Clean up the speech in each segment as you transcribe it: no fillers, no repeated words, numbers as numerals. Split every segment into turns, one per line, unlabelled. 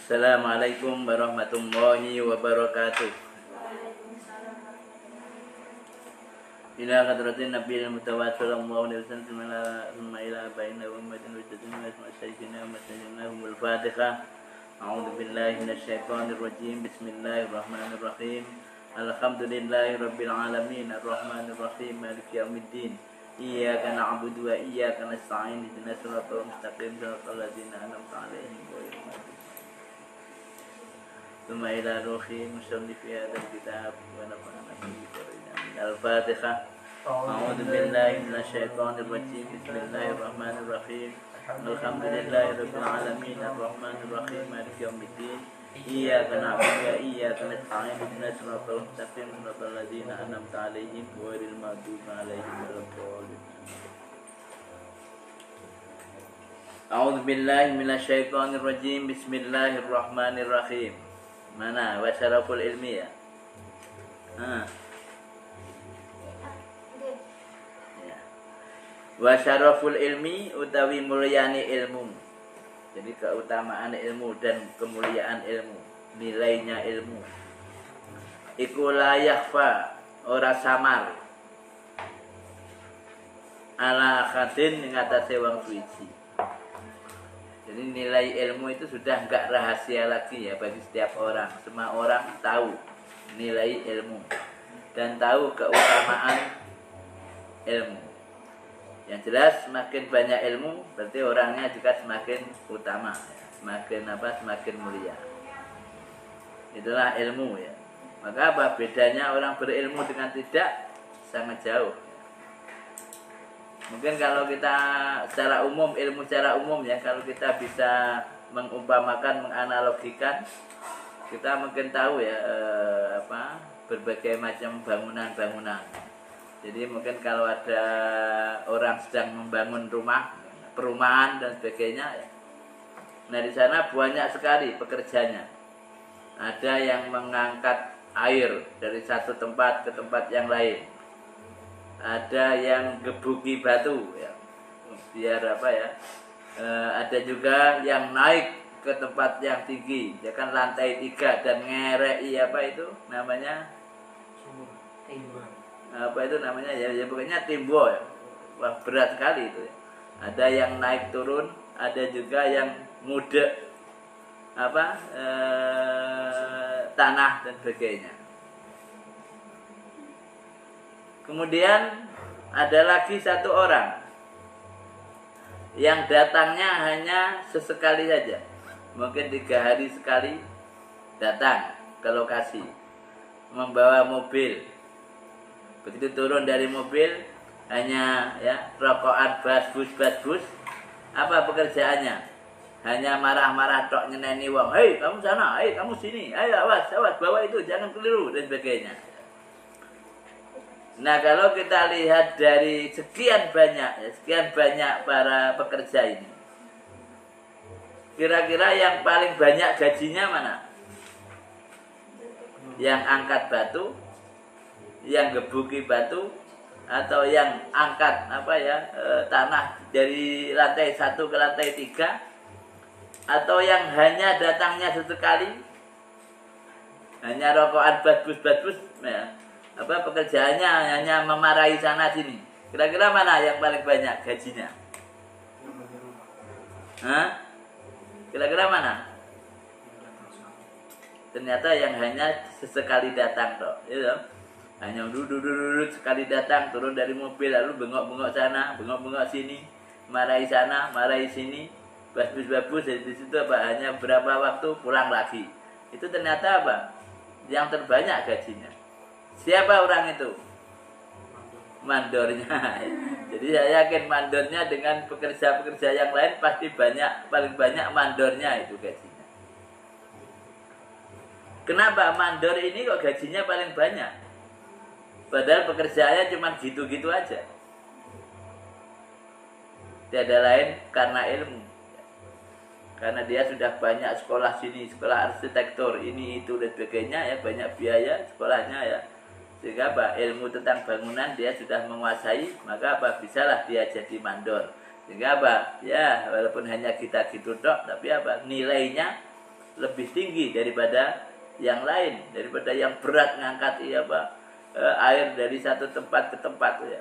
Assalamualaikum warahmatullahi wabarakatuh. Ila hadratin nabiyil mutawatir sallallahu alaihi wasallam thumma ila baina ummatin wajdatin wa sayyidina wa sayyidina humul fatihah. A'udzu billahi minasy syaithanir rajim. Bismillahirrahmanirrahim. Alhamdulillahi rabbil alamin arrahmanir rahim maliki yaumiddin. Iyyaka na'budu wa iyyaka nasta'in ihdinas siratal mustaqim siratal ladzina an'amta 'alaihim ghairil maghdubi ثم إلى روحي مصنف في هذا الكتاب ونفعنا به من الفاتحة. أعوذ بالله من الشيطان الرجيم. بسم الله الرحمن الرحيم. الحمد لله رب العالمين الرحمن الرحيم مالك يوم الدين. إياك نعبد وإياك نستعين اهدنا الصراط المستقيم صراط الذين أنعمت عليهم غير المغضوب عليهم ولا الضالين. أعوذ بالله من الشيطان الرجيم. بسم الله الرحمن الرحيم. Mana wasyaraful ilmi ya? Wasyaraful ilmi utawi mulyani ilmu. Jadi keutamaan ilmu dan kemuliaan ilmu, nilainya ilmu. Iku la yakhfa, ora samar. Ala akhadin ing atase wong suci. Jadi nilai ilmu itu sudah enggak rahasia lagi ya bagi setiap orang. Semua orang tahu nilai ilmu dan tahu keutamaan ilmu. Yang jelas semakin banyak ilmu berarti orangnya juga semakin utama, semakin semakin mulia. Itulah ilmu ya. Maka apa bedanya orang berilmu dengan tidak? Sangat jauh. Mungkin kalau kita secara umum, ilmu secara umum ya, kalau kita bisa mengumpamakan, menganalogikan, kita mungkin tahu ya berbagai macam bangunan-bangunan. Jadi mungkin kalau ada orang sedang membangun rumah, perumahan dan sebagainya ya. Nah di sana banyak sekali pekerjanya. Ada yang mengangkat air dari satu tempat ke tempat yang lain. Ada yang gebuki batu ya, biar ada juga yang naik ke tempat yang tinggi, ya kan lantai 3 dan ngerei namanya pokoknya timbo ya. Wah berat sekali itu ya. Ada yang naik turun, ada juga yang ngudek tanah dan sebagainya. Kemudian ada lagi satu orang yang datangnya hanya sesekali saja. Mungkin 3 hari sekali datang ke lokasi. Membawa mobil. Begitu turun dari mobil hanya ya rokokan basbus. Apa pekerjaannya? Hanya marah-marah tok nyeneni wong. Hei kamu sana, hei kamu sini. Ayo awas bawa itu jangan keliru dan sebagainya. Nah kalau kita lihat dari sekian banyak para pekerja ini, kira-kira yang paling banyak gajinya mana? Yang angkat batu, yang gebuki batu, atau yang angkat tanah dari lantai 1 ke lantai 3, atau yang hanya datangnya sesekali, hanya rokokan badbus ya. Pekerjaannya hanya memarahi sana sini. Kira-kira mana yang paling banyak gajinya? Kira-kira mana? Ternyata yang hanya sesekali datang toh, gitu. Hanya duduk sekali datang, turun dari mobil lalu bengok-bengok sana, bengok-bengok sini, marahi sana, marahi sini, babus dari situ hanya berapa waktu pulang lagi. Itu ternyata yang terbanyak gajinya. Siapa orang itu? Mandornya. Jadi saya yakin mandornya dengan pekerja-pekerja yang lain pasti paling banyak mandornya itu gajinya. Kenapa mandor ini kok gajinya paling banyak? Padahal pekerjaannya cuma gitu-gitu aja. Tiada lain karena ilmu. Karena dia sudah banyak sekolah sini, sekolah arsitektur, ini itu dan sebagainya ya, banyak biaya sekolahnya ya. Sehingga ilmu tentang bangunan dia sudah menguasai, maka bisalah dia jadi mandor. Sehingga ya walaupun hanya kita gitu dok, tapi nilainya lebih tinggi daripada yang lain, daripada yang berat ngangkat air dari satu tempat ke tempat ya,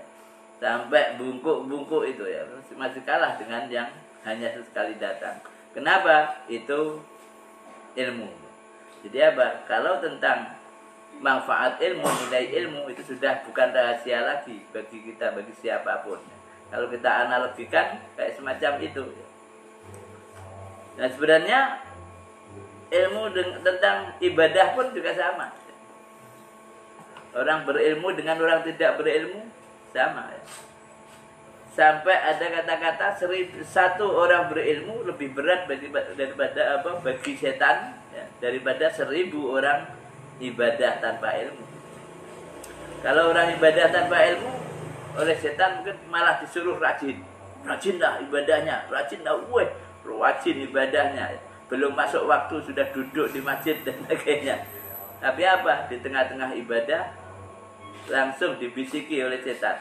sampai bungkuk-bungkuk itu ya, masih kalah dengan yang hanya sesekali datang. Kenapa? Itu ilmu. Jadi apa? Kalau tentang manfaat ilmu, nilai ilmu itu sudah bukan rahasia lagi bagi kita, bagi siapapun. Kalau kita analogikan kayak semacam itu. Nah sebenarnya ilmu tentang ibadah pun juga sama. Orang berilmu dengan orang tidak berilmu sama ya. Sampai ada kata-kata 1.000 orang berilmu lebih berat daripada bagi setan ya, daripada 1.000 orang ibadah tanpa ilmu. Kalau orang ibadah tanpa ilmu oleh setan mungkin malah disuruh rajinlah ibadahnya, rajin ibadahnya. Belum masuk waktu sudah duduk di masjid dan sebagainya. Tapi apa? Di tengah-tengah ibadah langsung dibisiki oleh setan.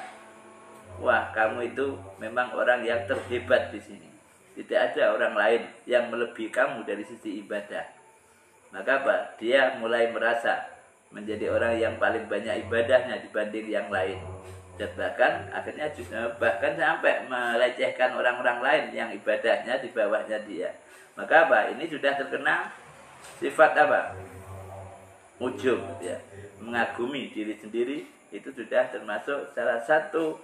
Wah, kamu itu memang orang yang terhebat di sini. Tidak ada orang lain yang melebihi kamu dari sisi ibadah. Maka apa? Dia mulai merasa menjadi orang yang paling banyak ibadahnya dibanding yang lain. Dan bahkan akhirnya bahkan sampai melecehkan orang-orang lain yang ibadahnya di bawahnya dia. Maka apa? Ini sudah terkena sifat apa? Ujub ya. Mengagumi diri sendiri itu sudah termasuk salah satu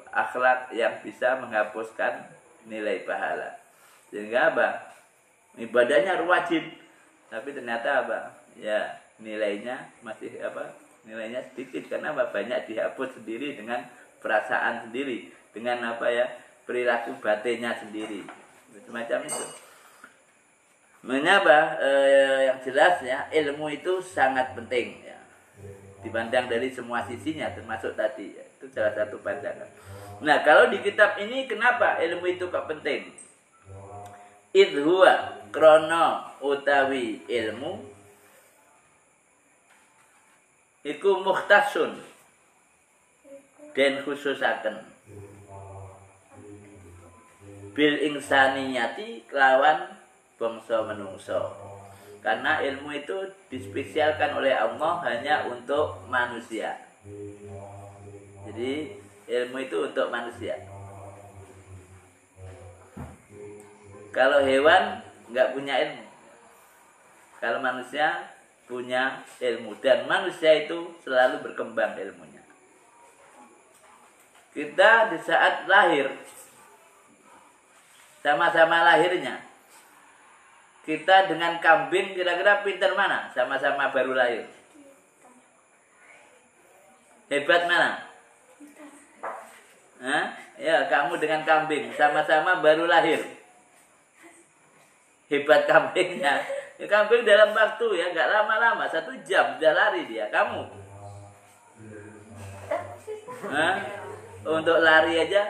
akhlak yang bisa menghapuskan nilai pahala. Sehingga apa? Ibadahnya rajin, tapi ternyata apa? Ya, nilainya masih nilainya sedikit karena banyak dihapus sendiri dengan perasaan sendiri, dengan perilaku batinnya sendiri. Semacam itu. Mengapa yang jelas ya, ilmu itu sangat penting ya. Dipandang dari semua sisinya termasuk tadi ya. Itu salah satu pandangan. Nah, kalau di kitab ini kenapa ilmu itu kok penting? Idhuwa krono utawi ilmu iku mukhtasun den khususaken bil ingsaniyati kelawan bangsa menungso. Karena ilmu itu dispesialkan oleh Allah hanya untuk manusia. Jadi ilmu itu untuk manusia. Kalau hewan nggak punya ilmu. Kalau manusia punya ilmu. Dan manusia itu selalu berkembang ilmunya. Kita di saat lahir, sama-sama lahirnya, kita dengan kambing kira-kira pintar mana? Sama-sama baru lahir. Hebat mana? Ya, kamu dengan kambing sama-sama baru lahir. Hebat kambingnya. Ya, kambing dalam waktu ya nggak lama-lama, 1 jam sudah lari dia. Kamu untuk lari aja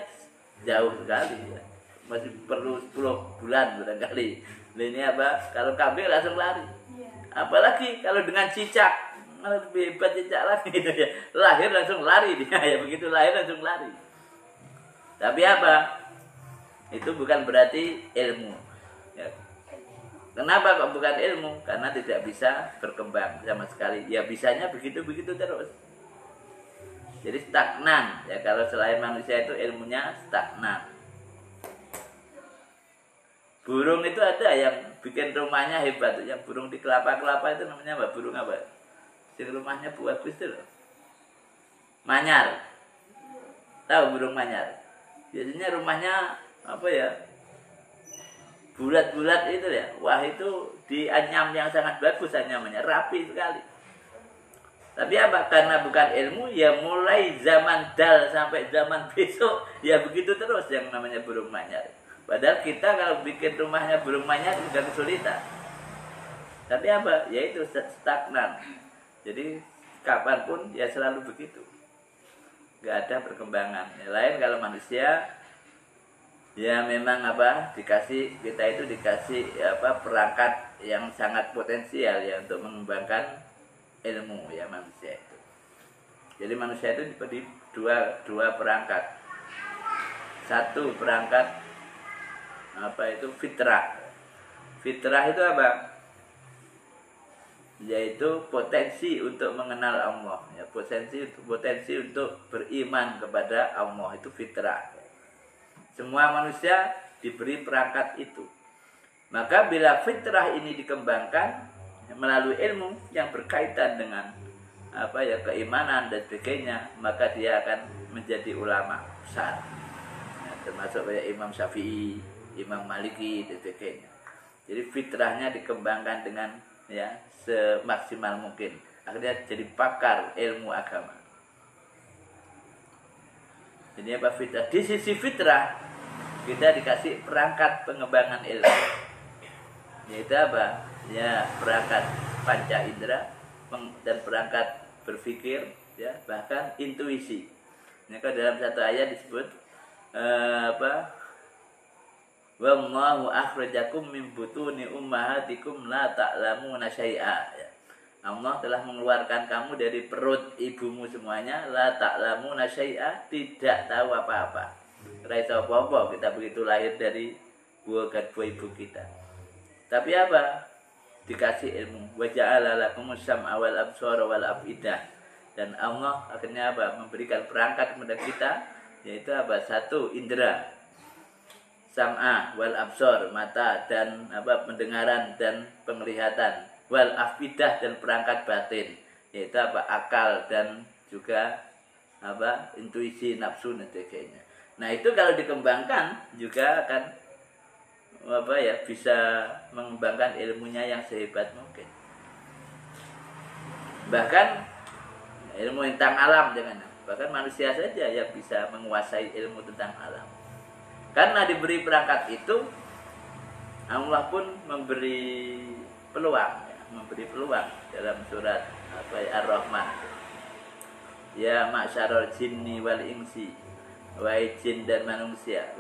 jauh sekali ya. Masih perlu 10 bulan barangkali. Ini kalau kambing langsung lari. Apalagi kalau dengan cicak, lebih hebat cicak lagi gitu ya. Lahir langsung lari dia ya, begitu lahir langsung lari. Tapi itu bukan berarti ilmu ya. Kenapa kok bukan ilmu? Karena tidak bisa berkembang sama sekali. Ya bisanya begitu-begitu terus. Jadi stagnan ya, kalau selain manusia itu ilmunya stagnan. Burung itu ada yang bikin rumahnya hebat, yang burung di kelapa-kelapa itu namanya apa? Burung apa? Yang rumahnya bagus itu loh. Manyar. Tahu burung manyar? Biasanya rumahnya bulat-bulat itu ya. Wah, itu dianyam yang sangat bagus anyamannya, rapi sekali. Tapi karena bukan ilmu ya, mulai zaman dal sampai zaman besok ya begitu terus yang namanya burung manyar. Padahal kita kalau bikin rumahnya burung manyar juga kesulitan. Tapi ya itu stagnan. Jadi kapanpun ya selalu begitu. Gak ada perkembangan. Yang lain kalau manusia ya memang kita itu dikasih perangkat yang sangat potensial ya untuk mengembangkan ilmu ya manusia itu. Jadi manusia itu diberi dua perangkat. Satu perangkat fitrah. Fitrah itu apa? Yaitu potensi untuk mengenal Allah, ya, potensi untuk beriman kepada Allah, itu fitrah. Semua manusia diberi perangkat itu. Maka bila fitrah ini dikembangkan melalui ilmu yang berkaitan dengan keimanan dan sebagainya, maka dia akan menjadi ulama besar, ya, termasuk kayak Imam Syafi'i, Imam Maliki dan sebagainya. Jadi fitrahnya dikembangkan dengan semaksimal mungkin, akhirnya jadi pakar ilmu agama. Ini apa fitrah? Di sisi fitrah kita dikasih perangkat pengembangan ilmu, yaitu apa? Ya, perangkat panca indera dan perangkat berpikir, ya, bahkan intuisi. Ini kan dalam satu ayat disebut Wallahu akhrajakum min butuni ummahatikum la ta'lamuna syai'a. Allah telah mengeluarkan kamu dari perut ibumu semuanya, la ta'lamuna syai'a, tidak tahu apa-apa. Ora iso apa-apa, kita begitu lahir dari buah ibu kita. Tapi apa? Dikasih ilmu. Wa ja'ala lakumus sam'a wal absara wal afidah. Dan Allah akhirnya apa? Memberikan perangkat kepada kita, yaitu apa? Satu, indera. Sam'a wal absor, mata dan pendengaran dan penglihatan, wal afidah dan perangkat batin, yaitu akal dan juga intuisi, nafsu dan sebagainya. Nah, itu kalau dikembangkan juga akan bisa mengembangkan ilmunya yang sehebat mungkin. Bahkan ilmu tentang alam, bahkan manusia saja yang bisa menguasai ilmu tentang alam. Karena diberi perangkat itu, Allah pun memberi peluang, dalam surat Ar-Rahman. Ya ma'syarul jinni wal insi, wahai jin dan manusia,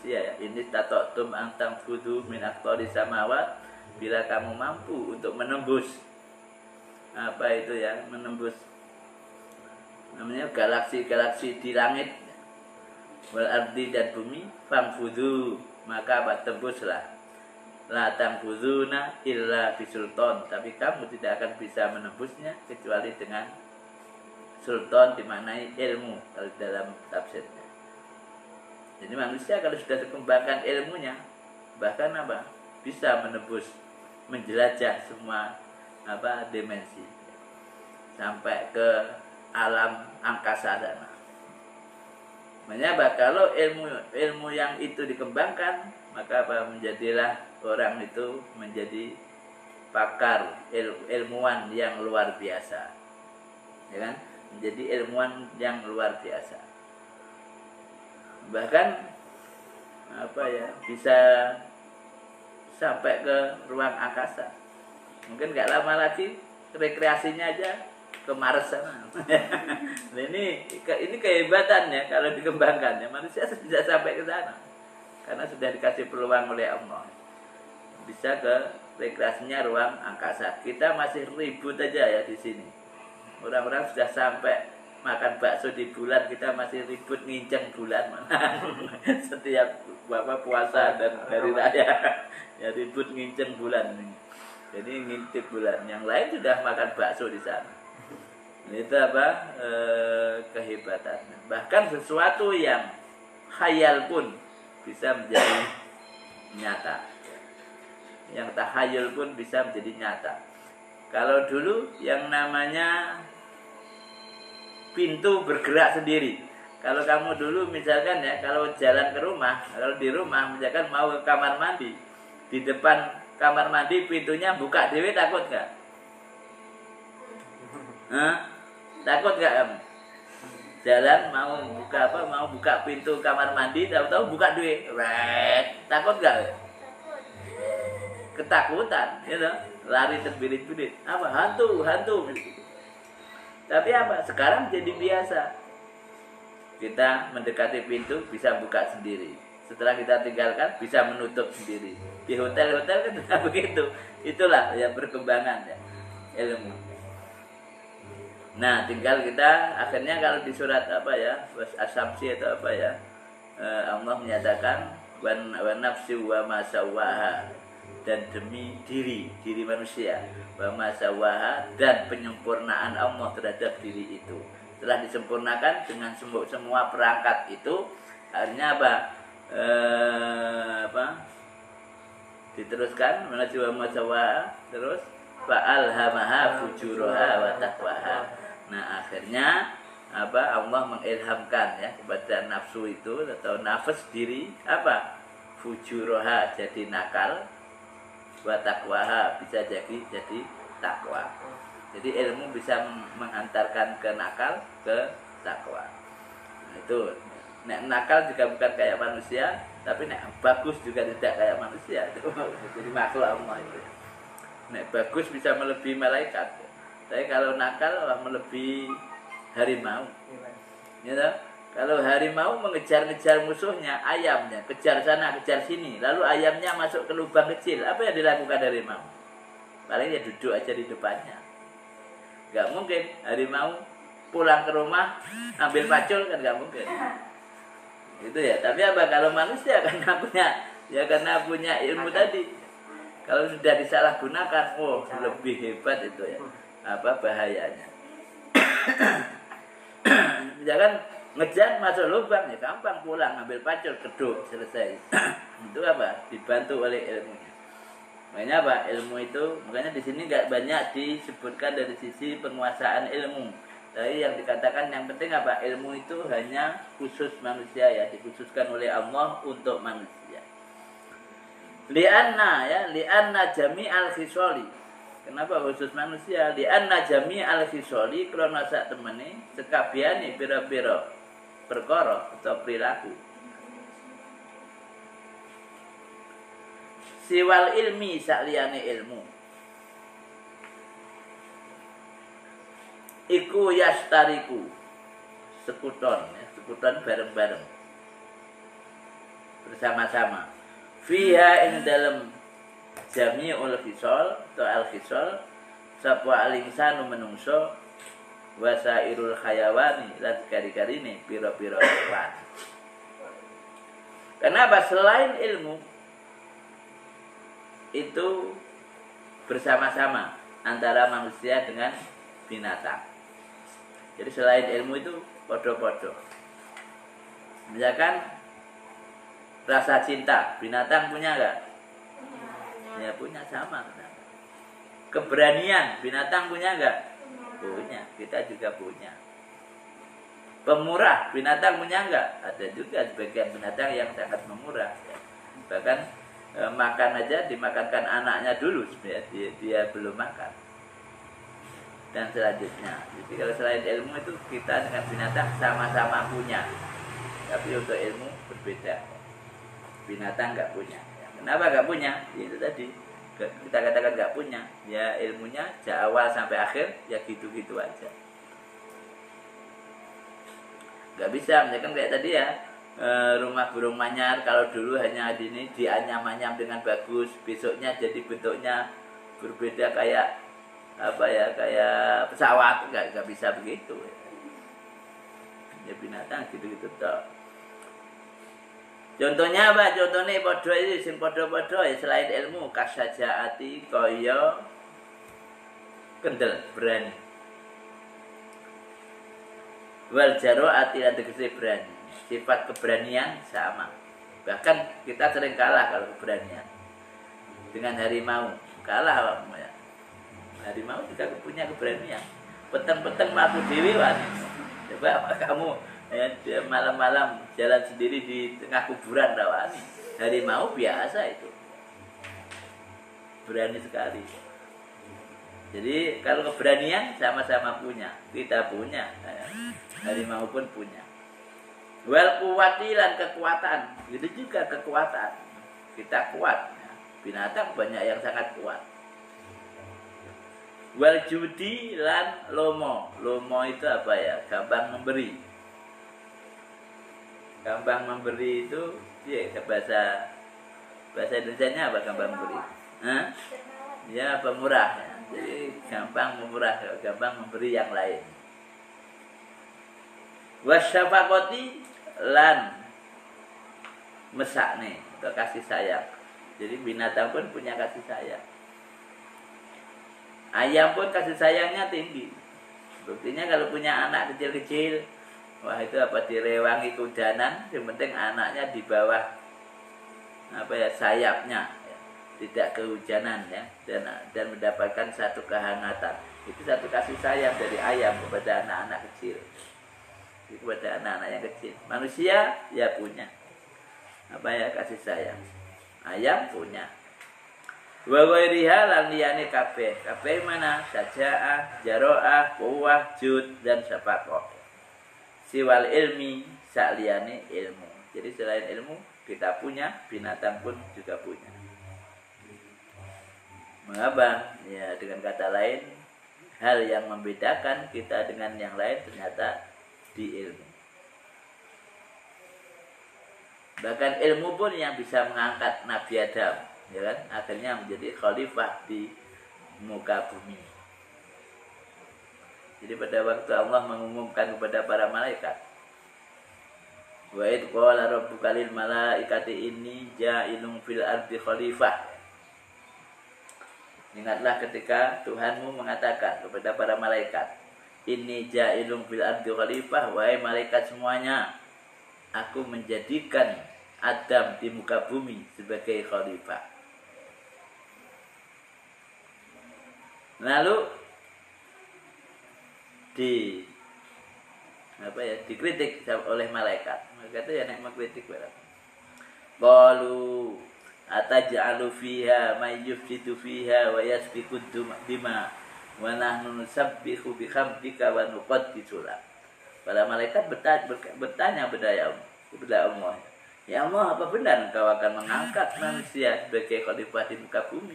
ya, ini tata'tum an tanfudu min aqtari samawat, bila kamu mampu untuk menembus menembus namanya galaksi-galaksi di langit, wal ardi dan bumi, famfudu, maka tembuslah. La tanfuduna illa bisultan, tapi kamu tidak akan bisa menembusnya kecuali dengan sultan, dimaknai ilmu kalau dalam tafsirnya. Jadi manusia kalau sudah dikembangkan ilmunya, bahkan bisa menembus, menjelajah semua dimensi sampai ke alam angkasa sana. Makanya kalau ilmu yang itu dikembangkan, maka menjadilah orang itu menjadi pakar, ilmuwan yang luar biasa, ya kan? Menjadi ilmuwan yang luar biasa. Bahkan bisa sampai ke ruang angkasa. Mungkin nggak lama lagi rekreasinya aja ke Mars sana. Nah, ini kehebatannya kalau dikembangkan, ya, manusia bisa sampai ke sana karena sudah dikasih peluang oleh Allah, bisa ke rekreasinya ruang angkasa. Kita masih ribut aja ya di sini. Orang-orang sudah sampai makan bakso di bulan, kita masih ribut nginceng bulan mana. Setiap puasa dan hari raya ya ribut nginceng bulan ini. Jadi ngintip bulan. Yang lain sudah makan bakso di sana. Itu kehebatannya. Bahkan sesuatu yang khayal pun bisa menjadi nyata. Yang takhayul pun bisa menjadi nyata. Kalau dulu yang namanya pintu bergerak sendiri. Kalau kamu dulu misalkan ya, kalau jalan ke rumah, kalau di rumah misalkan mau ke kamar mandi, di depan kamar mandi pintunya buka dewe, takut nggak? Takut nggak kamu? Jalan mau buka pintu kamar mandi, tahu-tahu buka duit, takut nggak? Ketakutan, gitu. Lari terbirit-birit. Hantu. Tapi sekarang jadi biasa. Kita mendekati pintu bisa buka sendiri. Setelah kita tinggalkan bisa menutup sendiri. Di hotel-hotel kan tidak begitu. Itulah yang perkembangan ya, ilmu. Nah, tinggal kita akhirnya kalau di surat As-Samsi atau Allah menyatakan wa nafsi wa ma sawwaha. dan demi diri manusia, wa masawaha, dan penyempurnaan Allah terhadap diri itu. Setelah disempurnakan dengan semua perangkat itu, akhirnya apa? Diteruskan menuju wa masawaha, terus fa'alhamaha fujuraha wa taqwaha. Nah, akhirnya Allah mengilhamkan ya kepada nafsu itu atau nafas diri fujuraha, jadi nakal, wa taqwaha, bisa jadi takwa. Jadi ilmu bisa mengantarkan ke nakal, ke takwa. Nah, itu nakal juga bukan kayak manusia, tapi bagus juga tidak kayak manusia. Jadi makhluk Allah itu. Bagus bisa melebihi malaikat. Tapi kalau nakal melebihi harimau. Ya, kalau harimau mengejar-ngejar musuhnya, ayamnya, kejar sana, kejar sini, lalu ayamnya masuk ke lubang kecil, apa yang dilakukan harimau? Paling dia duduk aja di depannya. Gak mungkin harimau pulang ke rumah ambil pacul, kan gak mungkin. Itu ya. Tapi kalau manusia karena punya ilmu tadi. Kalau sudah disalahgunakan, lebih hebat itu ya. Bahayanya. Jangan ngejar masuk lubang, ya gampang, pulang ambil pacul, keduk, selesai. Itu dibantu oleh ilmunya. Makanya ilmu itu, makanya di sini nggak banyak disebutkan dari sisi penguasaan ilmu. Tapi yang dikatakan yang penting ilmu itu hanya khusus manusia ya, dikhususkan oleh Allah untuk manusia. Li'anna jami'al khisali. Kenapa khusus manusia? Li'anna jami'al khisali krana sak temene sekabehane pira-pira perkara atau perilaku. Siwal ilmi sakliyane ilmu. Iku yastariku. Sekuton bareng-bareng. Bersama-sama. Fiha ing dalam jami'ul khisal atau al-khisal sapa al-insanu menungso wasairul khayawani lan kari-karine pira-pira hewan. Kenapa? Selain ilmu itu bersama-sama antara manusia dengan binatang. Jadi selain ilmu itu podo-podo. Misalkan rasa cinta, binatang punya enggak? Ya punya, sama. Keberanian, binatang punya enggak? Punya, kita juga punya. Pemurah, binatang punya enggak? Ada juga sebagian binatang yang sangat memurah. Bahkan makan aja dimakankan anaknya dulu, dia belum makan. Dan selanjutnya, jadi kalau selain ilmu itu kita dengan binatang sama-sama punya. Tapi untuk ilmu berbeda. Binatang nggak punya. Kenapa nggak punya? Itu tadi kita katakan nggak punya. Ya ilmunya dari awal sampai akhir ya gitu-gitu aja. Nggak bisa, misalkan kayak tadi ya rumah burung manyar, kalau dulu hanya dianyam-anyam dengan bagus, besoknya jadi bentuknya berbeda kayak kayak pesawat, nggak bisa begitu. Ya binatang gitu-gitu toh. Contohnya Contohnya podo itu sing podo-podo ya selain ilmu kasajaati kaya kendel berani. Wal jaroati tegese berani. Sifat keberanian sama. Bahkan kita sering kalah kalau keberanian. Dengan harimau, kalah ya. Harimau juga punya keberanian. Peteng-peteng mlaku dhewe wae. Coba kamu ya, malam-malam jalan sendiri di tengah kuburan rawani. Harimau biasa itu. Berani sekali. Jadi kalau keberanian sama-sama punya. Kita punya. Harimau pun punya. Wal kuwati lan kekuatan. Itu juga kekuatan. Kita kuat. Binatang banyak yang sangat kuat. Wal judi lan lomo. Lomo itu gampang memberi. Gampang memberi itu bahasa Indonesianya gampang memberi? Ya pemurah ya. Jadi gampang memurah, gampang memberi yang lain. Wasyafaqati lan mesakne atau kasih sayang. Jadi binatang pun punya kasih sayang. Ayam pun kasih sayangnya tinggi. Buktinya kalau punya anak kecil-kecil, wah itu apa direwangi kehujanan, yang penting anaknya di bawah apa ya sayapnya, ya. Tidak kehujanan ya, dan mendapatkan satu kehangatan. Itu satu kasih sayang dari ayam kepada anak-anak kecil, kepada anak-anak yang kecil. Manusia ya punya apa ya kasih sayang. Ayam punya. Wa ghairiha lan liyane kabeh. Kabeh mana? Sajaah, jaroah, quwwah, jud dan syafaqah. Siwal ilmi sak liyane ilmu. Jadi selain ilmu kita punya, binatang pun juga punya. Mengapa? Ya dengan kata lain, hal yang membedakan kita dengan yang lain ternyata di ilmu. Bahkan ilmu pun yang bisa mengangkat Nabi Adam, ya kan? Akhirnya menjadi khalifah di muka bumi. Jadi pada waktu Allah mengumumkan kepada para malaikat, wa id qala rabbuka lil malaikati inni ja'ilun fil ardi khalifah. Ingatlah ketika Tuhanmu mengatakan kepada para malaikat, inni ja'ilun fil ardi khalifah, wahai malaikat semuanya, aku menjadikan Adam di muka bumi sebagai khalifah. Lalu dikritik oleh malaikat. Malaikat itu ya nek mengkritik barang. Qalu ataj'alu fiha may yufsidu fiha wa yasfiku dima wa nahnu nusabbihu bihamdika wa nuqaddisu lak. Para malaikat bertanya kepada Allah, ya Allah, apa benar engkau akan mengangkat manusia sebagai khalifah di muka bumi?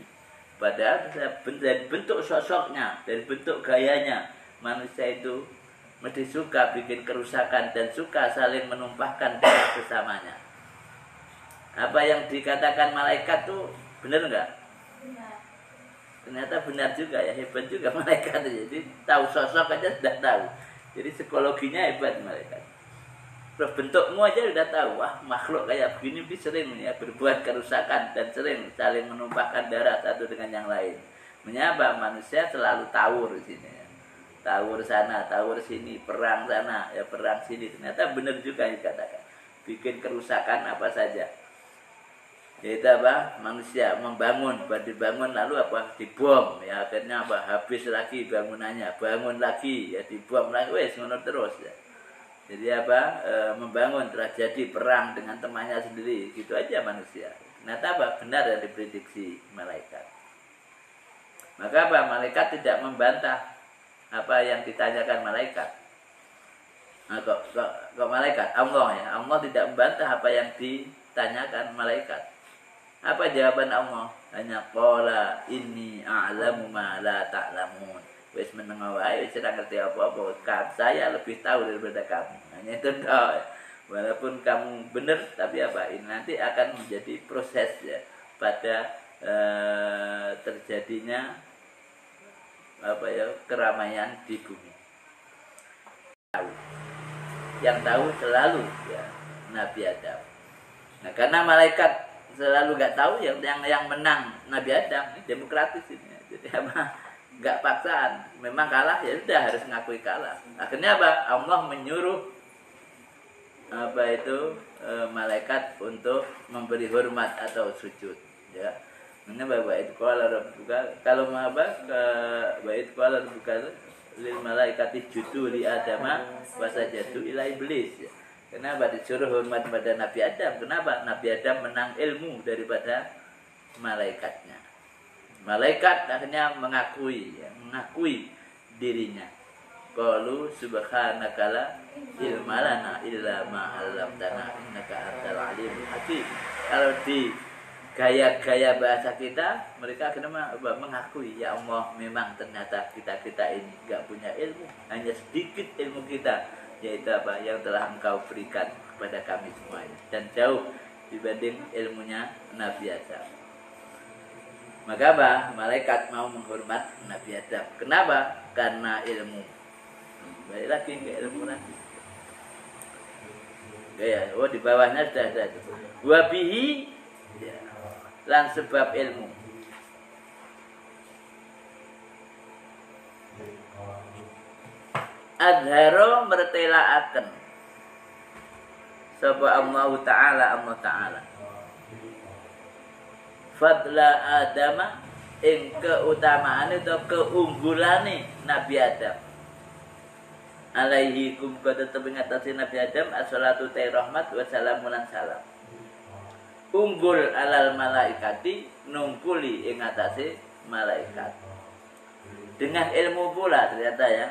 Padahal dari bentuk sosoknya, dari bentuk gayanya, manusia itu mesti suka bikin kerusakan dan suka saling menumpahkan darah bersamanya. Apa yang dikatakan malaikat tuh benar enggak? Benar. Ternyata benar juga ya, hebat juga malaikat. Jadi tahu sosok aja sudah tahu. Jadi psikologinya hebat malaikat. Terus bentukmu aja udah tahu, wah makhluk kayak begini sering ya berbuat kerusakan dan sering saling menumpahkan darah satu dengan yang lain. Menyapa manusia selalu tawur di sini. Ya. Tawur sana, tawur sini, perang sana, ya perang sini. Ternyata benar juga yang dikatakan. Bikin kerusakan apa saja. Yaitu apa? Manusia membangun, dibangun lalu apa? Dibom. Ya akhirnya apa? Habis lagi bangunannya, bangun lagi, ya dibom lagi, wes ngono terus ya. Jadi apa? Membangun terjadi perang dengan temannya sendiri, gitu aja manusia. Ternyata apa? Benar yang diprediksi malaikat. Maka apa? Malaikat tidak membantah apa yang ditanyakan malaikat. Nah, kok malaikat? Allah ya. Allah tidak membantah apa yang ditanyakan malaikat. Apa jawaban Allah? Hanya qala inni a'lamu ma la ta'lamun. Wis menengah wae wis ora ngerti apa-apa. Saya lebih tahu daripada kamu. Hanya itu doh. Walaupun kamu benar tapi apa? Ini nanti akan menjadi proses ya pada terjadinya apa ya keramaian di bumi. Yang tahu selalu ya Nabi Adam. Nah, karena malaikat selalu nggak tahu yang menang Nabi Adam, demokratis ini. Jadi apa? Nggak paksaan, memang kalah ya sudah harus ngakui kalah. Akhirnya apa? Allah menyuruh apa itu malaikat untuk memberi hormat atau sujud. Ya, ini bapak itu kalau apa ke bait kalau bukan lil malaikati judu li adama wasajadu ila iblis. Ya. Kenapa disuruh hormat pada Nabi Adam? Kenapa? Nabi Adam menang ilmu daripada malaikatnya. Malaikat akhirnya mengakui dirinya. Qalu subhanaka la ilma lana illa ma 'allamtana innaka antal alimul hakim. Kalau di gaya-gaya bahasa kita, mereka akhirnya mengakui, ya Allah, memang ternyata kita ini enggak punya ilmu, hanya sedikit ilmu kita, yaitu apa yang telah Engkau berikan kepada kami semuanya, dan jauh dibanding ilmunya Nabi Adam. Maka apa? Malaikat mau menghormat Nabi Adam. Kenapa? Karena ilmu. Balik lagi ke ilmu lagi. Ya, oh di bawahnya sudah ada. Wabihi, ya. lan sebab ilmu. Adharo mertelaaken sapa Allah Ta'ala fadla Adama ing keutamaane atau keunggulane Nabi Adam alaihi kum kata tebingatasi Nabi Adam assalatu ta rahmat wa salamun salam unggul alal malaikati nungkuli ing atase malaikat dengan ilmu pula ternyata ya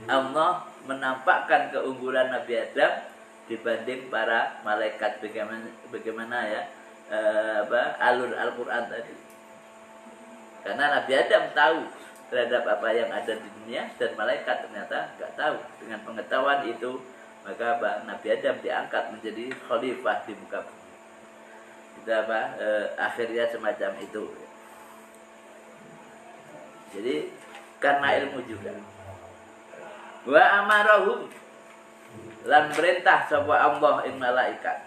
Allah menampakkan keunggulan Nabi Adam dibanding para malaikat bagaimana ya alur Al-Quran tadi. Karena Nabi Adam tahu terhadap apa yang ada di dunia dan malaikat ternyata nggak tahu. Dengan pengetahuan itu maka Nabi Adam diangkat menjadi khalifah di muka bumi. Itu akhirnya semacam itu. Jadi karena ilmu juga. Wa amarahum lan perintah sapa Allah ing malaikat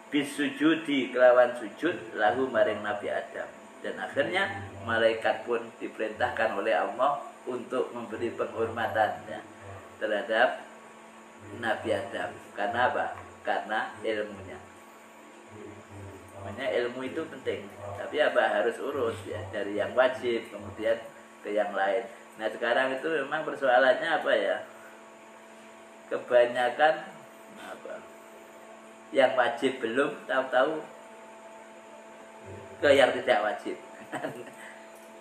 bisujudi kelawan sujud lahu maring Nabi Adam dan akhirnya malaikat pun diperintahkan oleh Allah untuk memberi penghormatannya terhadap Nabi Adam. Karena apa? Karena ilmunya. Makanya ilmu itu penting. Tapi apa harus urus ya dari yang wajib kemudian ke yang lain. Nah sekarang itu memang persoalannya apa ya? Kebanyakan apa? Yang wajib belum tahu-tahu ke yang tidak wajib.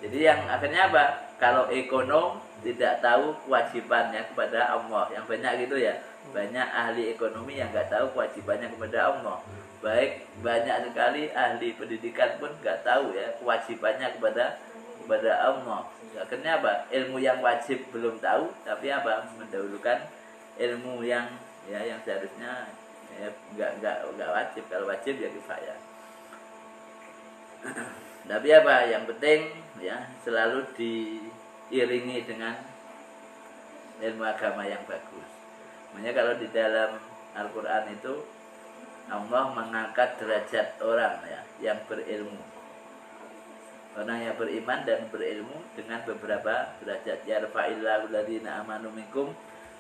Jadi yang akhirnya apa? Kalau ekonom tidak tahu kewajibannya kepada Allah. Yang banyak gitu ya. Banyak ahli ekonomi yang nggak tahu kewajibannya kepada Allah. Baik banyak sekali ahli pendidikan pun nggak tahu ya kewajibannya kepada Allah. Akhirnya apa? Ilmu yang wajib belum tahu, tapi apa? Mendahulukan ilmu yang ya yang seharusnya ya, nggak wajib. Kalau wajib ya kifayah. Tapi apa? Yang penting ya selalu diiringi dengan ilmu agama yang bagus. Makanya kalau di dalam Al-Quran itu Allah mengangkat derajat orang ya yang berilmu. Orang yang beriman dan berilmu dengan beberapa derajat. Yarfa'illahu alladziina amanu minkum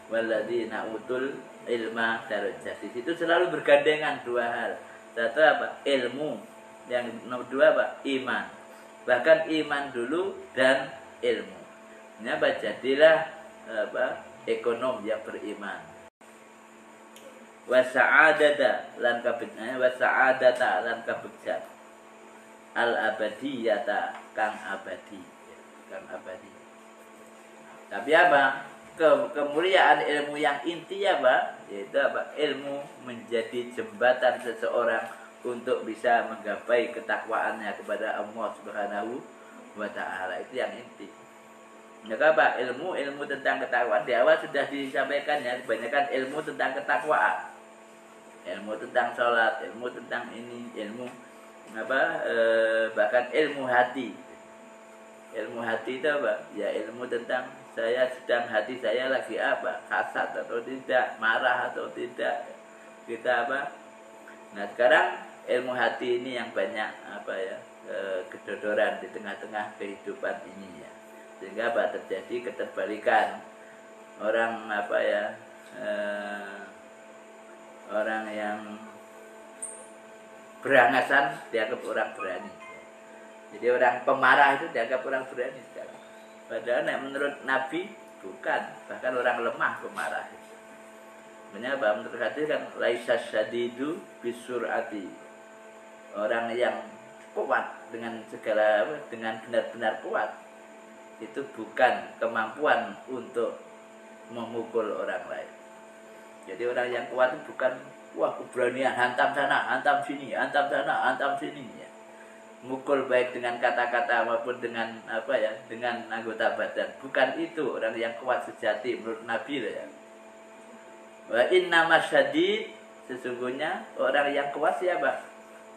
walladziina utul ilma darajat. Di situ selalu bergandengan dua hal. Satu apa? Ilmu. Yang nomor dua apa? Iman. Bahkan iman dulu dan ilmu. Ini apa? Jadilah ekonom yang beriman. Wa sa'adata lan kabegjan. Al-abadiyata kang abadi. Tapi apa? Kemuliaan ilmu yang inti apa? Yaitu apa? Ilmu menjadi jembatan seseorang untuk bisa menggapai ketakwaannya kepada Allah Subhanahu wa Ta'ala. Itu yang inti. Maka apa? Ilmu tentang ketakwaan di awal sudah disampaikan ya. Kebanyakan ilmu tentang ketakwaan. Ilmu tentang sholat, ilmu tentang ini, ilmu bahkan ilmu hati itu apa? Ya ilmu tentang hati saya lagi apa, kasat atau tidak, marah atau tidak, kita apa. Nah sekarang ilmu hati ini yang banyak kedodoran di tengah-tengah kehidupan ini ya, sehingga apa terjadi keterbalikan orang orang yang berangasan dianggap orang berani. Jadi orang pemarah itu dianggap orang berani sekarang. Padahal menurut Nabi bukan, bahkan orang lemah pemarah. Mengapa? Menurut hadis kan laisa syadidu bisurati. Orang yang kuat dengan dengan benar-benar kuat itu bukan kemampuan untuk memukul orang lain. Jadi orang yang kuat itu bukan keberanian hantam sana, hantam sini, hantam sana, hantam sini ya. Mukul baik dengan kata-kata maupun dengan dengan anggota badan. Bukan itu orang yang kuat sejati menurut Nabi ya. Wa innama syadid, sesungguhnya orang yang kuat siapa?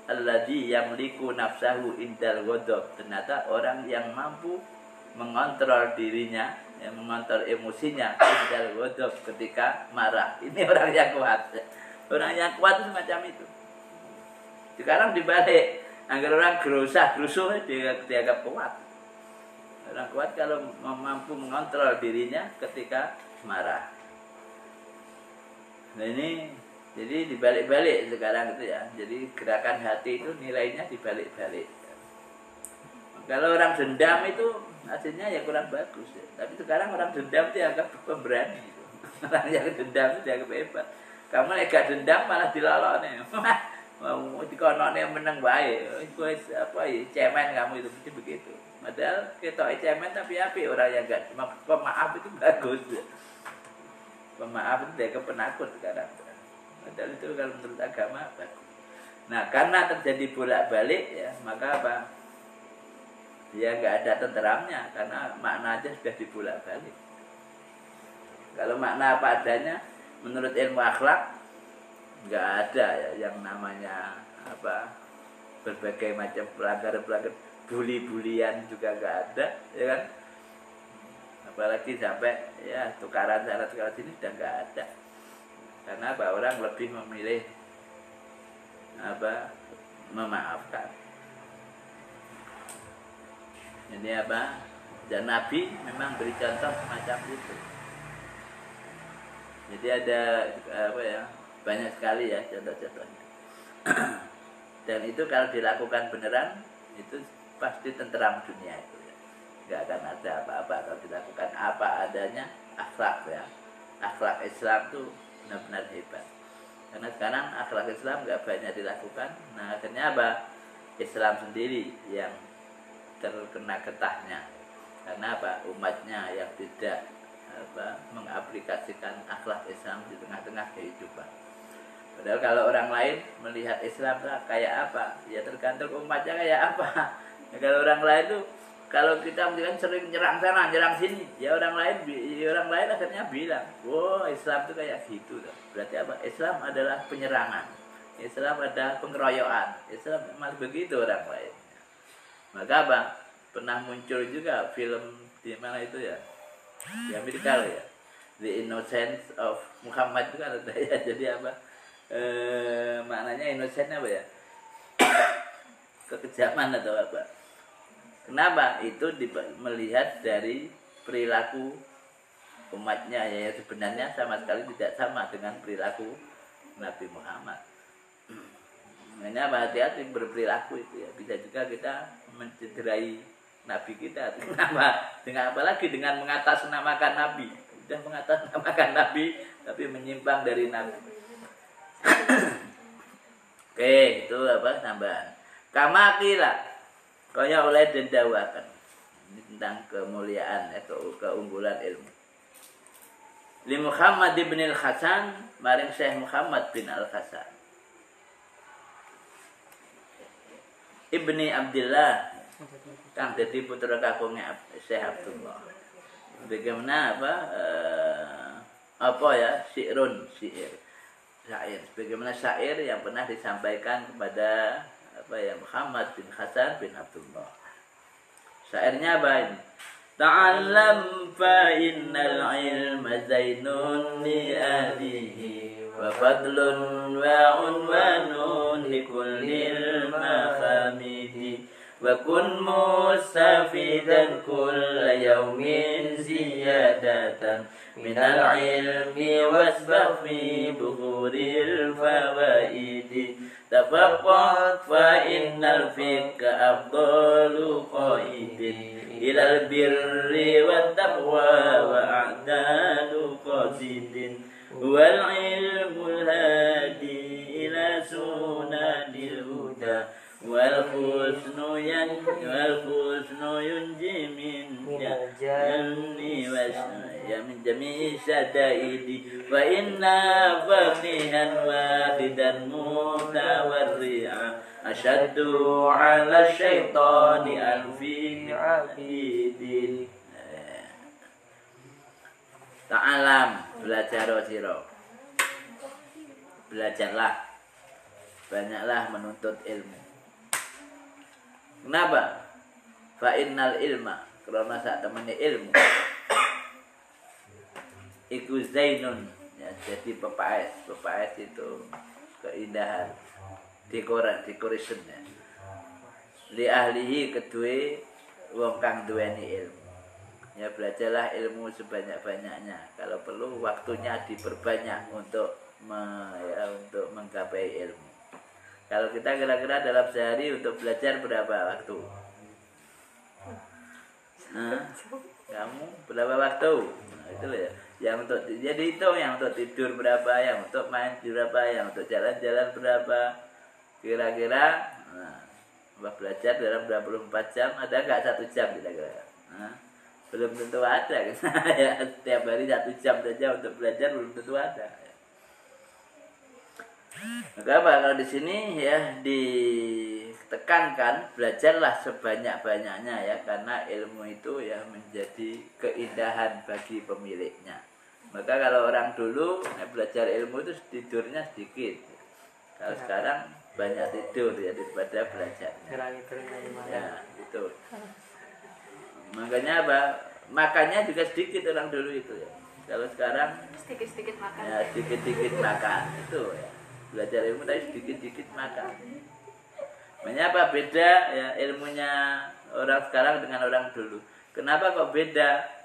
Alladzi yamliku nafsahu indal ghadab. Ternyata orang yang mampu mengontrol dirinya, yang mengontrol emosinya indal ghadab ketika marah. Ini orang yang kuat. Orang yang kuat itu semacam itu. Sekarang dibalik, agar orang gerusuh dianggap kuat. Orang kuat kalau mampu mengontrol dirinya ketika marah. Nah ini jadi dibalik-balik sekarang itu ya. Jadi gerakan hati itu nilainya dibalik-balik. Kalau orang dendam itu hasilnya ya kurang bagus ya. Tapi sekarang orang dendam itu dianggap pemberani. Gitu. Orang yang dendam itu dianggap hebat. Kamu gak dendam malah dilalokne. Mau dikonone menang baik. Apa ya cemen kamu itu mesti begitu. Padahal kita cemen tapi api orang yang gak pemaaf itu bagus. Pemaaf itu dia penakut sekarang. Padahal itu kalau menurut agama bagus. Nah karena terjadi bolak-balik ya maka apa? Dia nggak ada tenteramnya karena makna aja sudah dibolak-balik. Kalau makna apa adanya menurut ilmu akhlak nggak ada ya yang namanya apa berbagai macam pelanggaran bully-bulian juga nggak ada ya kan, apalagi sampai ya tukaran syarat ini sudah nggak ada karena apa orang lebih memilih apa memaafkan. Jadi apa? Dan Nabi memang beri contoh semacam itu. Jadi ada apa ya? Banyak sekali ya contoh-contohnya. Dan itu kalau dilakukan beneran itu pasti tenteram dunia itu ya. Gak akan ada apa-apa kalau dilakukan apa adanya akhlak ya. Akhlak Islam itu benar-benar hebat. Karena sekarang akhlak Islam gak banyak dilakukan. Nah akhirnya apa? Islam sendiri yang terkena getahnya karena apa umatnya yang tidak apa mengaplikasikan akhlak Islam di tengah-tengah kehidupan. Padahal kalau orang lain melihat Islam kayak apa ya tergantung umatnya kayak apa. Ya, kalau orang lain tuh kalau kita kan sering nyerang sana nyerang sini ya orang lain akhirnya bilang wow Islam tuh kayak gitu tuh. Berarti apa Islam adalah penyerangan, Islam ada pengeroyokan, Islam memang begitu orang lain. Maka apa? Pernah muncul juga film di mana itu ya? Di Amerika ya. The Innocence of Muhammad itu kan ada ya. Jadi apa? Maknanya innocent apa ya? Kekejaman atau apa? Kenapa? Itu melihat dari perilaku umatnya ya sebenarnya sama sekali tidak sama dengan perilaku Nabi Muhammad. Makanya hati-hati berperilaku itu ya. Bisa juga kita mencederai Nabi kita. Kenapa? Dengan apalagi dengan mengatasnamakan Nabi. Sudah mengatasnamakan Nabi tapi menyimpang dari Nabi. Oke, itu apa tambahan. Kama qila kaya oleh dendawakan. Ini tentang kemuliaan keunggulan ilmu. Li Muhammad bin Al-Hasan maring Syekh Muhammad bin Al-Hasan Ibni Abdillah kang dadi putra kakungnya Syekh Abdullah. Bagaimana apa ya syair. Bagaimana syair yang pernah disampaikan kepada apa ya Muhammad bin Hasan bin Abdullah. Syairnya apa ini? Ta'allam fa innal ilma zainun li ahlihi wa fadlun wa unwanun li kullil mahamidi wa kun mustafidan kulla yawmin ziyadatan minal ilmi wasbah fi buhuril fawaidi tafaqqat fa innal fiqha afdalu qaidin ilal birri wat taqwa wa a'dadu qasidin wal ilmul hadi ila sunanil huda wal husnu yunji min janni wasya min jami syadaidi wa inna faqihan wahidan mutawarri'a asyaddu ala syaitani alfi abidin. Ta'alam belajar sira. Belajarlah. Banyaklah menuntut ilmu. Kenapa? Fa innal ilma karena sak temene ilmu. Iku zainun ya jadi pepaes. Pepaes itu keindahan. decoration ya. Li ahlihi kedue wong kang duweni ilmu. Ya belajarlah ilmu sebanyak-banyaknya. Kalau perlu waktunya diperbanyak untuk untuk menggapai ilmu. Kalau kita kira-kira dalam sehari untuk belajar berapa waktu? Kamu berapa waktu? Nah, itu ya. Yang untuk jadi itu yang untuk tidur berapa, yang untuk main berapa, yang untuk jalan-jalan berapa. Kira-kira belajar dalam 24 jam ada nggak 1 jam kira-kira? Belum tentu ada kan? Ya, setiap hari 1 jam saja untuk belajar belum tentu ada. Maka apa kalau di sini ya ditekankan belajarlah sebanyak-banyaknya ya, karena ilmu itu ya menjadi keindahan bagi pemiliknya. Maka kalau orang dulu belajar ilmu itu tidurnya sedikit. Kalau sekarang banyak tidur ya daripada belajar. Ya, itu. Makanya apa? Makannya juga sedikit orang dulu itu ya. Kalau sekarang
sedikit-sedikit makan.
Ya, sedikit-sedikit makan itu ya. Belajar ilmu tapi sedikit-sedikit makan. Mengapa beda ya ilmunya orang sekarang dengan orang dulu? Kenapa kok beda?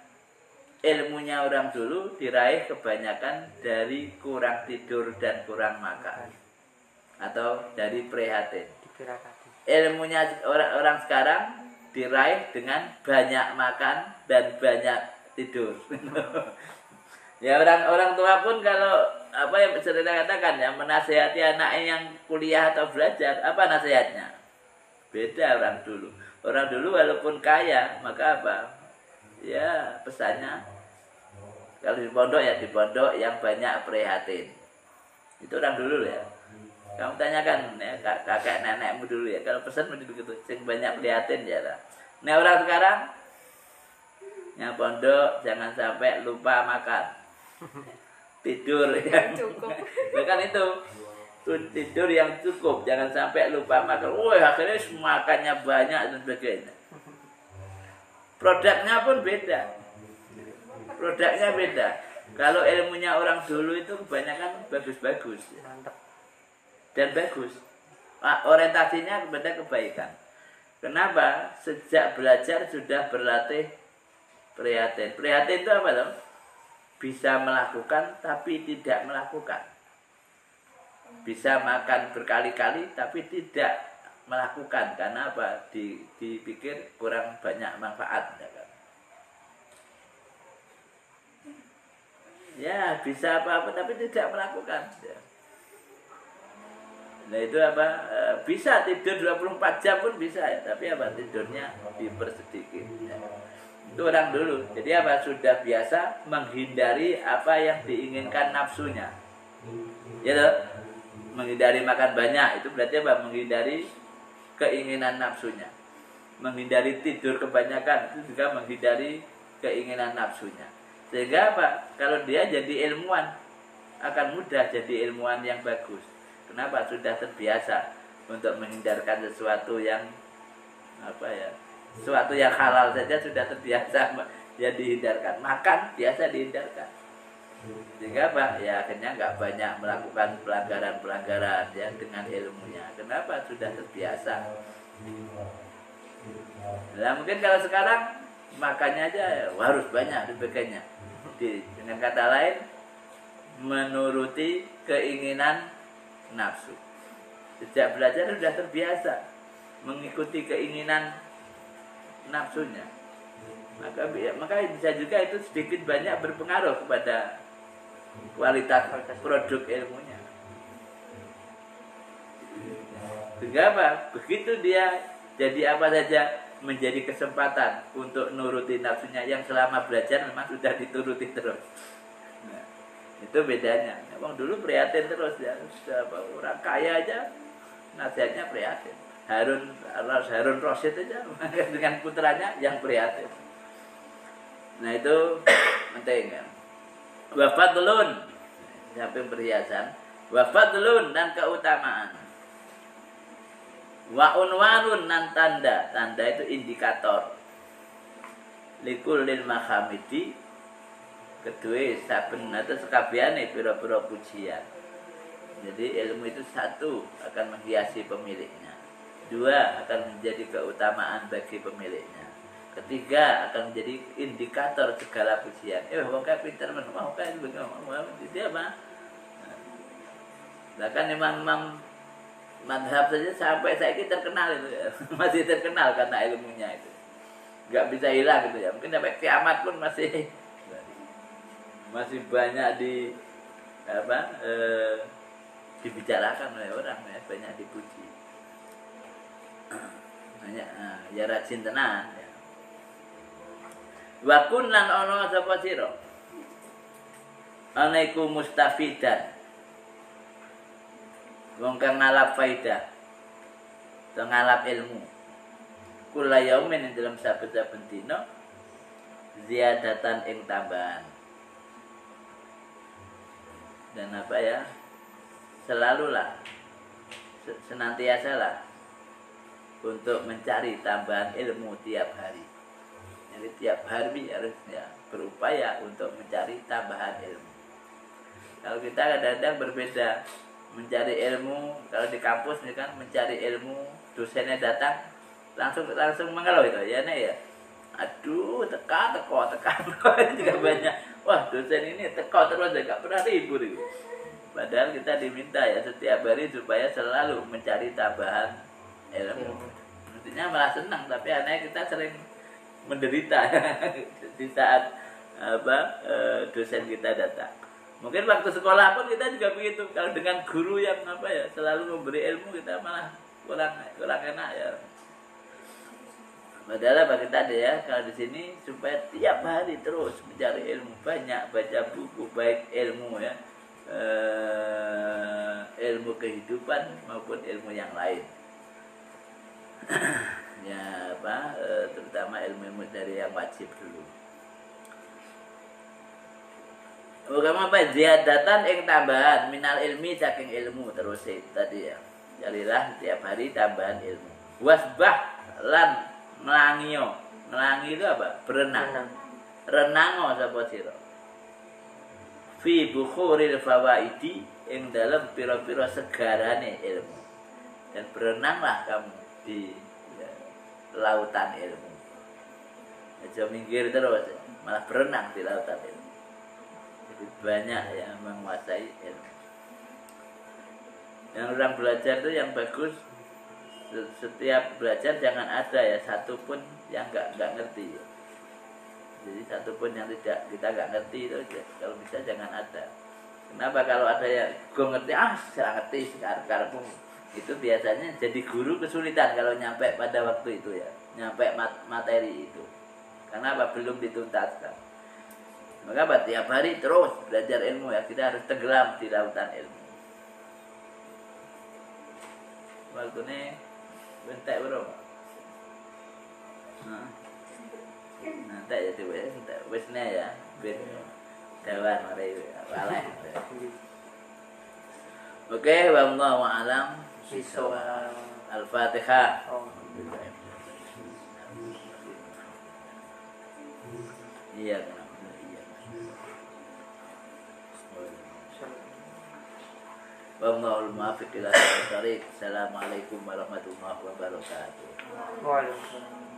Ilmunya orang dulu diraih kebanyakan dari kurang tidur dan kurang makan, atau dari prihatin. Ilmunya orang sekarang diraih dengan banyak makan dan banyak tidur. Ya orang tua pun kalau apa yang bisa kita katakan ya menasihati anaknya yang kuliah atau belajar, apa nasihatnya? Beda orang dulu. Orang dulu walaupun kaya maka apa? Ya pesannya kalau di pondok ya di pondok yang banyak prihatin. Itu orang dulu ya. Kamu tanyakan ya kakek nenekmu dulu ya. Kalau pesan begitu sing banyak prihatin ya lah. Nah orang sekarang yang pondok jangan sampai lupa makan. Tidur yang
cukup.
Bukan itu. Tidur yang cukup, jangan sampai lupa makan. Wah, akhirnya makannya banyak dan sebagainya. Produknya pun beda. Produknya beda. Kalau ilmunya orang dulu itu kebanyakan bagus-bagus dan bagus. Orientasinya kepada kebaikan. Kenapa? Sejak belajar sudah berlatih prihatin. Prihatin itu apa dong? Bisa melakukan tapi tidak melakukan. Bisa makan berkali-kali tapi tidak melakukan. Karena apa? Dipikir kurang banyak manfaat. Ya bisa apa-apa tapi tidak melakukan ya. Nah itu apa? Bisa tidur 24 jam pun bisa ya. Tapi apa? Tidurnya dipersedikit ya. Itu orang dulu. Jadi apa? Sudah biasa menghindari apa yang diinginkan nafsunya. Ya toh? Menghindari makan banyak. Itu berarti apa? Menghindari keinginan nafsunya. Menghindari tidur kebanyakan. Itu juga menghindari keinginan nafsunya. Sehingga apa? Kalau dia jadi ilmuwan, akan mudah jadi ilmuwan yang bagus. Kenapa? Sudah terbiasa untuk menghindarkan sesuatu yang apa ya? Sesuatu yang halal saja sudah terbiasa ya dihindarkan. Makan biasa dihindarkan. Sehingga apa? Ya akhirnya nggak banyak melakukan pelanggaran-pelanggaran ya dengan ilmunya. Kenapa? Sudah terbiasa. Nah mungkin kalau sekarang makannya aja ya, harus banyak sebagainya. Dengan kata lain menuruti keinginan nafsu. Sejak belajar sudah terbiasa mengikuti keinginan nafsunya. Maka bisa juga itu sedikit banyak berpengaruh kepada kualitas produk ilmunya. Sehingga apa? Begitu dia jadi apa saja menjadi kesempatan untuk nuruti nafsunya yang selama belajar memang sudah dituruti terus. Nah, itu bedanya. Memang dulu prihatin terus ya. Orang kaya aja nasihatnya prihatin. Harun Rasyid aja dengan putranya yang prihatin. Nah itu penting kan. Wafadlun sampai perhiasan. Wafadlun dan keutamaan. Wa unwarun nan tanda itu indikator likul lil mahamidi kedua saben atau sekabiane pira-pira pujian Jadi ilmu itu satu akan menghiasi pemiliknya, dua akan menjadi keutamaan bagi pemiliknya, ketiga akan menjadi indikator segala pujian. Wong kae pinter men, wong kae dia apa? Bahkan imam-imam madhab saja sampai saya ini terkenal itu ya. Masih terkenal karena ilmunya itu, nggak bisa hilang gitu ya. Mungkin sampai kiamat pun masih banyak dibicarakan oleh orang ya, banyak dipuji, banyak ya rajin tenan ya. Wa kun lan ana sapa sira ana iku mustafidan, wong kang ngalap faidah atau ngalap ilmu, kula yaumin ing dalam saben-saben dina ziyadatan ing tambahan. Dan apa ya, selalulah senantiasalah untuk mencari tambahan ilmu tiap hari. Jadi tiap hari harus ya berupaya untuk mencari tambahan ilmu. Kalau kita kadang-kadang berbeda mencari ilmu, kalau di kampus ini kan mencari ilmu, dosennya datang langsung mengeluh itu ya nih ya. Aduh, teka juga banyak. Wah, dosen ini teka terus enggak pernah libur itu. Padahal kita diminta ya setiap hari supaya selalu mencari tambahan ilmu. Mestinya malah senang, tapi aneh kita sering menderita di saat dosen kita datang. Mungkin waktu sekolah pun kita juga begitu. Kalau dengan guru yang selalu memberi ilmu, kita malah kurang enak ya. Padahal bagi tadi ya, kalau di sini supaya tiap hari terus mencari ilmu, banyak baca buku, baik ilmu ya, ilmu kehidupan maupun ilmu yang lain. Ya terutama ilmu dari yang wajib dulu. Kamu ziyadatan ing tambahan minal ilmi saking ilmu terus tadi ya. Carilah tiap hari tambahan ilmu. Wasbah lan melangio. Melangi itu apa? Berenang. Renango sapa sira. Fi bukhuril fawaidi ing dalam pira-pira segarane ilmu. Dan berenanglah kamu di lautan ilmu. Aja minggir terus, malah berenang di lautan ilmu. Jadi banyak yang menguasai ilmu. Yang orang belajar itu yang bagus, setiap belajar jangan ada ya satu pun yang nggak ngerti. Jadi satu pun yang kita nggak ngerti itu kalau bisa jangan ada. Kenapa? Kalau ada yang gue ngerti, saya ngerti sekarang itu biasanya jadi guru kesulitan kalau nyampe pada waktu itu ya, nyampe materi itu. Karena belum dituntaskan. Maka tiap hari terus belajar ilmu ya, kita harus tenggelam di lautan ilmu. Waktu ini bentek bro. Nanti ya coba ya, wesnya ya, ben dawan mari waleh. Oke, wallahu a'lam. Al-Fatihah. Iya. Wallahul muwaffiq ila aqwamit thoriq. Assalamualaikum warahmatullahi wabarakatuh.
Waalaikumsalam.